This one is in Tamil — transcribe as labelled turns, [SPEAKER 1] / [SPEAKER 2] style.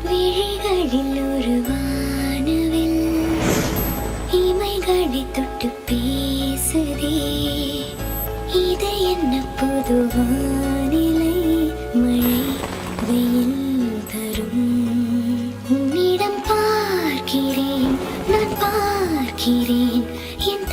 [SPEAKER 1] விழிகளில் ஒரு வானவில் இமைகளை தொட்டு பேசுதே. இது என்ன புது வானிலை? மழை வெயில் தரும். உன்னிடம் பார்க்கிறேன், நான் பார்க்கிறேன் என்